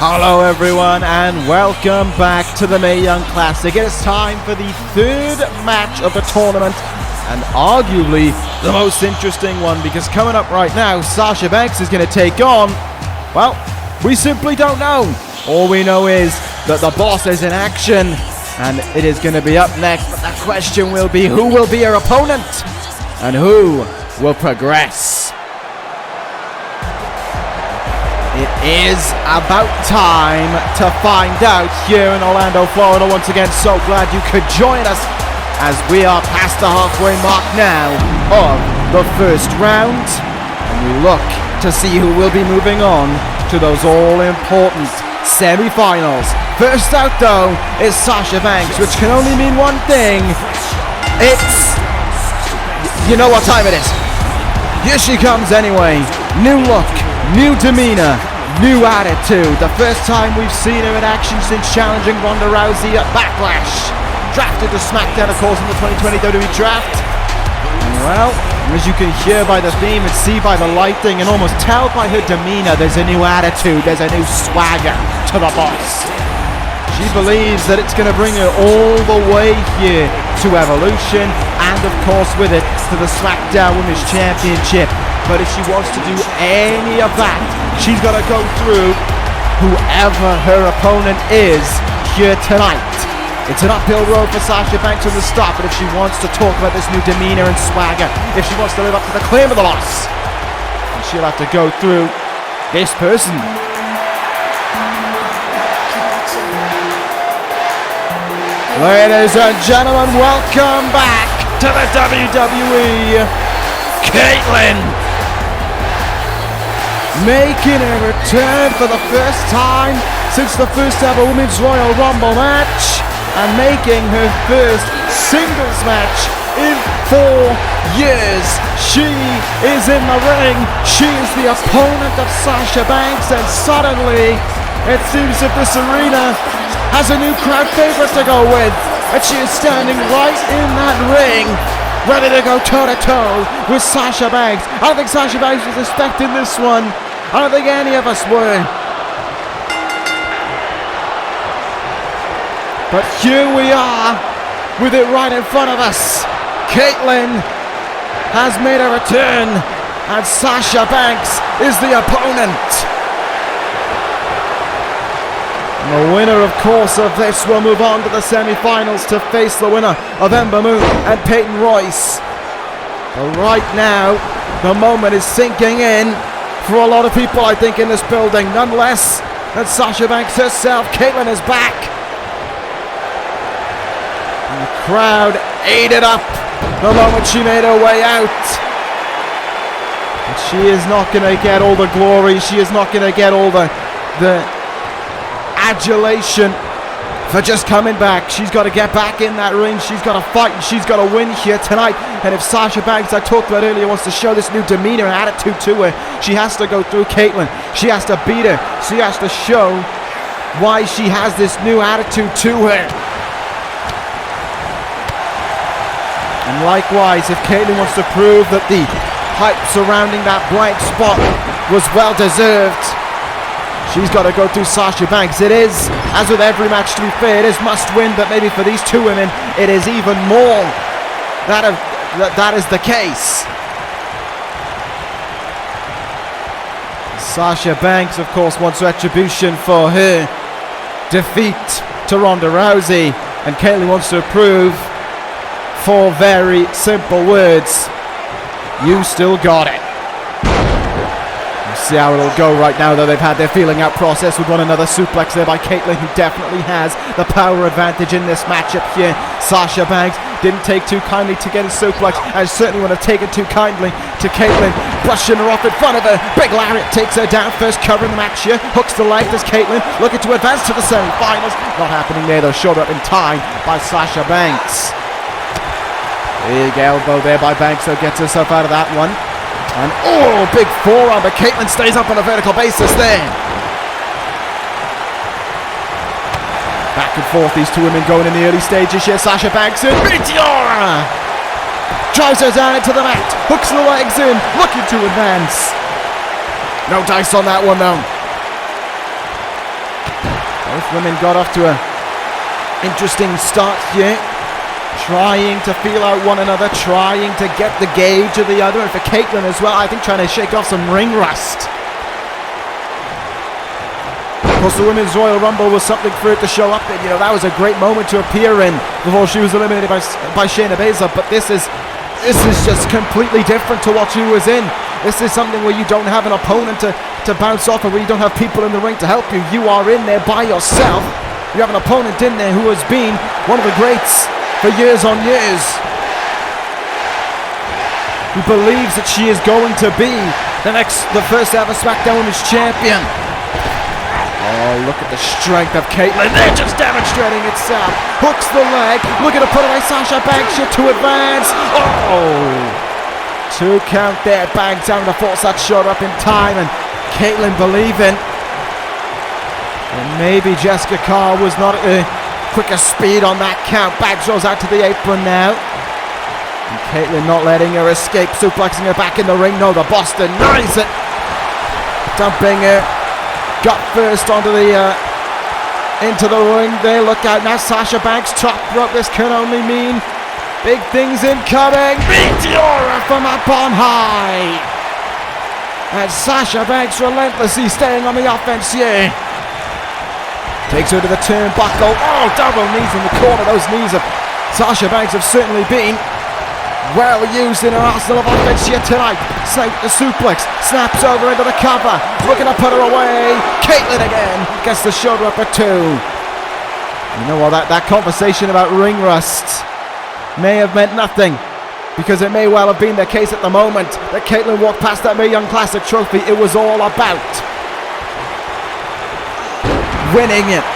Hello everyone and welcome back to the Mae Young Classic. It is time for the third match of the tournament and arguably the most interesting one, because coming up right now, Sasha Banks is going to take on, well, we simply don't know. All we know is that the boss is in action and it is going to be up next, but the question will be, who will be her opponent and who will progress? It is about time to find out here in Orlando, Florida. Once again, so glad you could join us as we are past the halfway mark now of the first round. And we look to see who will be moving on to those all-important semi-finals. First out, though, is Sasha Banks, which can only mean one thing. It's... you know what time it is. Here she comes anyway. New look. New demeanor, new attitude. The first time we've seen her in action since challenging Ronda Rousey at Backlash. Drafted to SmackDown, of course, in the 2020 WWE Draft. Well, as you can hear by the theme and see by the lighting and almost tell by her demeanor, there's a new attitude, there's a new swagger to the boss. She believes that it's going to bring her all the way here to Evolution and, of course, with it to the SmackDown Women's Championship. But if she wants to do any of that, she's got to go through whoever her opponent is here tonight. It's an uphill road for Sasha Banks from the start, but if she wants to talk about this new demeanor and swagger, if she wants to live up to the claim of the boss, she'll have to go through this person. Ladies and gentlemen, welcome back to the WWE. Caitlyn, making a return for the first time since the first ever Women's Royal Rumble match, and making her first singles match in 4 years. She is in the ring. She is the opponent of Sasha Banks, and suddenly it seems that this arena has a new crowd favorite to go with, and she is standing right in that ring, ready to go toe-to-toe with Sasha Banks. I don't think Sasha Banks was expecting this one. I don't think any of us were. But here we are, with it right in front of us. Caitlyn has made a return, and Sasha Banks is the opponent. And the winner, of course, of this will move on to the semi-finals to face the winner of Ember Moon and Peyton Royce. But right now, the moment is sinking in for a lot of people, I think, in this building. None less than Sasha Banks herself. Caitlyn is back. And the crowd ate it up the moment she made her way out. But she is not going to get all the glory. She is not going to get all the adulation for just coming back. She's got to get back in that ring. She's got to fight, and she's got to win here tonight. And if Sasha Banks, I talked about earlier, wants to show this new demeanor and attitude to her, she has to go through Caitlyn. She has to beat her. She has to show why she has this new attitude to her. And likewise, if Caitlyn wants to prove that the hype surrounding that blank spot was well deserved, she's got to go through Sasha Banks. It is, as with every match, to be fair, it is must win, but maybe for these two women, it is even more that is the case. Sasha Banks, of course, wants retribution for her defeat to Ronda Rousey, and Caitlyn wants to prove 4 very simple words: you still got it. See how it'll go right now, though. They've had their feeling out process with one another. Suplex there by Caitlyn, who definitely has the power advantage in this matchup here. Sasha Banks didn't take too kindly to get a suplex, and certainly wouldn't have taken too kindly to Caitlyn, brushing her off in front of her. Big lariat takes her down, first covering the match here. Hooks the leg, does Caitlyn, looking to advance to the semi-finals. Not happening there, though. Showed up in time by Sasha Banks. Big elbow there by Banks, though, gets herself out of that one. And oh, big forearm, but Caitlyn stays up on a vertical basis there. Back and forth, these two women going in the early stages here. Sasha Banks in, Meteora! Drives her down into the mat, hooks the legs in, looking to advance. No dice on that one, though. Both women got off to an interesting start here, trying to feel out one another, trying to get the gauge of the other, and for Caitlyn as well, I think trying to shake off some ring rust. Of course, the Women's Royal Rumble was something for it to show up in. You know, that was a great moment to appear in before she was eliminated by Shayna Baszler. But this is just completely different to what she was in. This is something where you don't have an opponent to bounce off of, where you don't have people in the ring to help you. You are in there by yourself. You have an opponent in there who has been one of the greats for years on years, who believes that she is going to be the first ever SmackDown Women's Champion. Oh, look at the strength of Caitlyn. They're just demonstrating itself. Hooks the leg. Look at her put away Sasha Banks here to advance. Oh! 2 count there. Banks having to force that shot up in time. And Caitlyn believing. And maybe Jessica Carr was not at the quickest speed on that count. Banks rolls out to the apron now. And Caitlyn not letting her escape. Suplexing her back in the ring. No, the boss denies it. Dumping her gut first onto the into the ring there. Look out now, Sasha Banks, top rope. This can only mean big things incoming. Meteora from up on high, and Sasha Banks relentlessly staying on the offense here. Takes her to the turnbuckle. Oh, double knees in the corner. Those knees of Sasha Banks have certainly been well used in her arsenal of offense here tonight. The suplex, snaps over into the cover, looking to put her away. Caitlyn again gets the shoulder up at 2. You know what, that conversation about ring rust may have meant nothing, because it may well have been the case at the moment that Caitlyn walked past that Mae Young Classic trophy. It was all about winning it,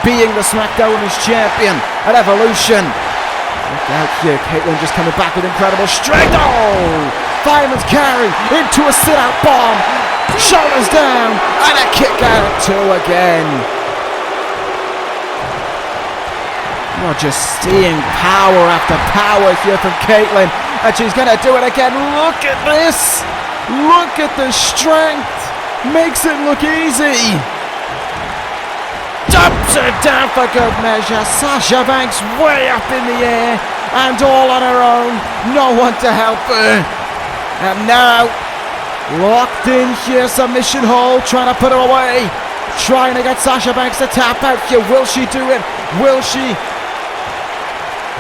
being the SmackDown Women's Champion at Evolution. Look out here, Caitlyn just coming back with incredible strength. Oh! Fireman's carry into a sit-out bomb. Shoulders down, and a kick out at 2 again. You're just seeing power after power here from Caitlyn, and she's going to do it again. Look at this. Look at the strength. Makes it look easy. Dumps it down for good measure. Sasha Banks way up in the air and all on her own. No one to help her. And now locked in here, submission hold, trying to put her away. Trying to get Sasha Banks to tap out here. Will she do it? Will she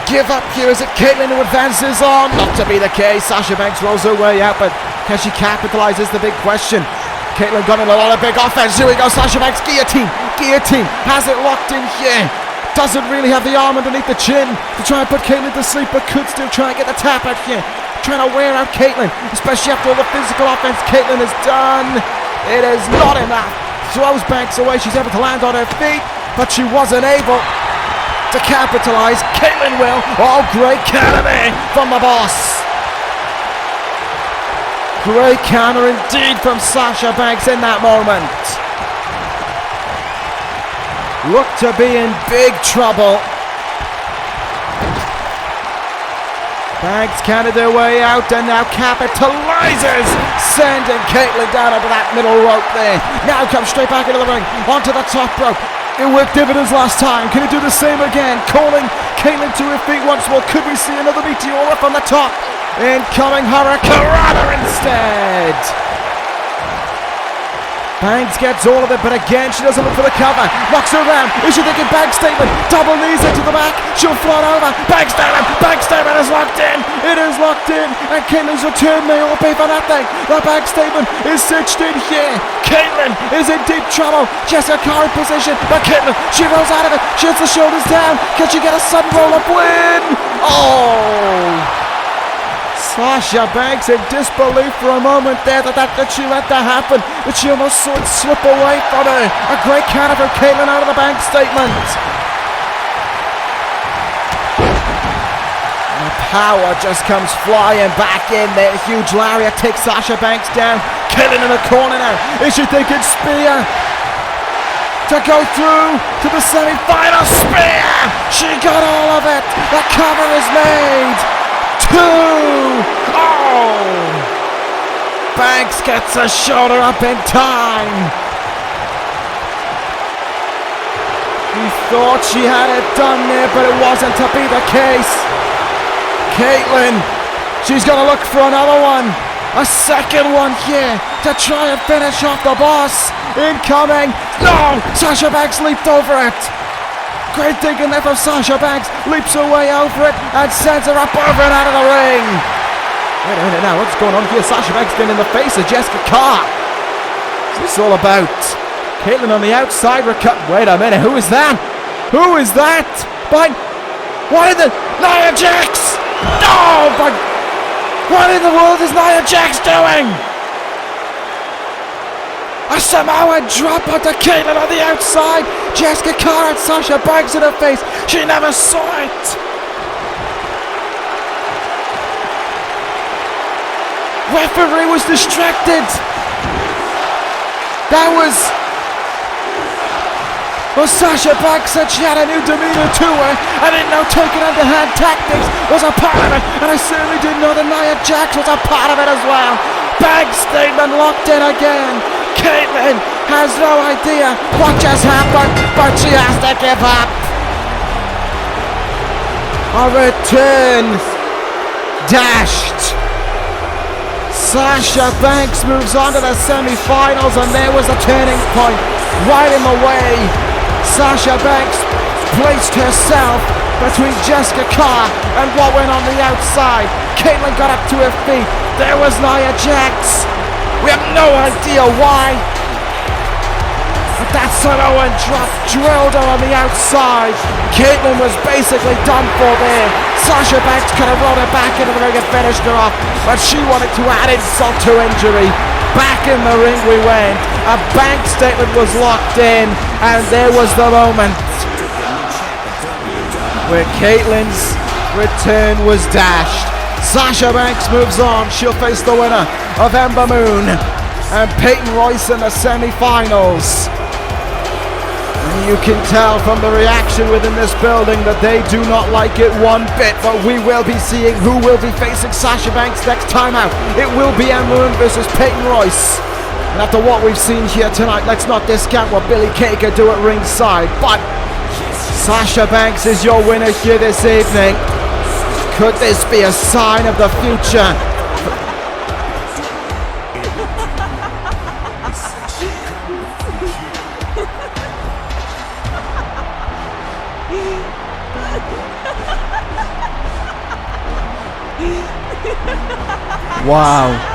give up here? Is it Caitlyn who advances on? Not to be the case. Sasha Banks rolls her way out, but can she capitalize is the big question. Caitlyn got in a lot of big offense. Here we go, Sasha Banks, guillotine. Guillotine has it locked in here. Doesn't really have the arm underneath the chin to try and put Caitlyn to sleep, but could still try and get the tap out here. Trying to wear out Caitlyn, especially after all the physical offense Caitlyn has done. It is not enough. Throws Banks away. She's able to land on her feet, but she wasn't able to capitalize. Caitlyn will. Oh, great counter from the boss. Great counter indeed from Sasha Banks in that moment. Look to be in big trouble. Banks counted their way out and now capitalizes, sending Caitlyn down onto that middle rope there. Now comes straight back into the ring, onto the top rope. It worked dividends last time. Can it do the same again? Calling Caitlyn to her feet once more. Could we see another meteor from the top? Incoming Hurricanrana instead. Banks gets all of it, but again she doesn't look for the cover. Knocks her around. Is she thinking Banks statement? Double knees into the back. She'll float over. Banks statement. Banks statement is locked in. It is locked in. And Caitlyn's return may all be for nothing. The Banks statement is cinched in here. Caitlyn is in deep trouble. Jessica Carr in position, but Caitlyn, she rolls out of it. She hits the shoulders down. Can she get a sudden roll-up win? Oh! Sasha Banks in disbelief for a moment there that she let that happen, but she almost saw it slip away from her. A great counter from Caitlyn out of the Banks statement. And the power just comes flying back in there. Huge lariat takes Sasha Banks down. Caitlyn in the corner now. Is she thinking spear to go through to the semi-final? Spear! She got all of it. The cover is made. 2! Oh! Banks gets a shoulder up in time. He thought she had it done there, but it wasn't to be the case. Caitlyn, she's going to look for another one. A second one here to try and finish off the boss. Incoming. No! Sasha Banks leaped over it. Great digging there from Sasha Banks. Leaps away over it and sends her up over and out of the ring. Wait a minute now. What's going on here? Sasha Banks getting in the face of Jessica Carr. What's this all about? Caitlyn on the outside. Wait a minute. Who is that? Who is that? What in the... Nia Jax! No! What in the world is Nia Jax doing? A Samoan drop onto Caitlyn on the outside. Jessica Carr and Sasha Banks in her face. She never saw it. Referee was distracted. That was... Well, Sasha Banks said she had a new demeanor to her. I didn't know taking underhand tactics was a part of it, and I certainly didn't know that Nia Jax was a part of it as well. Banks statement locked in again. Caitlyn has no idea what just happened, but she has to give up. A return dashed. Sasha Banks moves on to the semi-finals, and there was a turning point right in the way. Sasha Banks placed herself between Jessica Carr and what went on the outside. Caitlyn got up to her feet. There was Nia Jax. We have no idea why. But that Samoan drop drilled her on the outside. Caitlyn was basically done for there. Sasha Banks could have rolled her back into the ring and finished her off, but she wanted to add insult to injury. Back in the ring we went. A Banks statement was locked in, and there was the moment where Caitlyn's return was dashed. Sasha Banks moves on. She'll face the winner of Ember Moon and Peyton Royce in the semi-finals. And you can tell from the reaction within this building that they do not like it one bit, but we will be seeing who will be facing Sasha Banks next time out. It will be Ember Moon versus Peyton Royce. And after what we've seen here tonight, let's not discount what Billie Kay could do at ringside, but Sasha Banks is your winner here this evening. Could this be a sign of the future? Wow.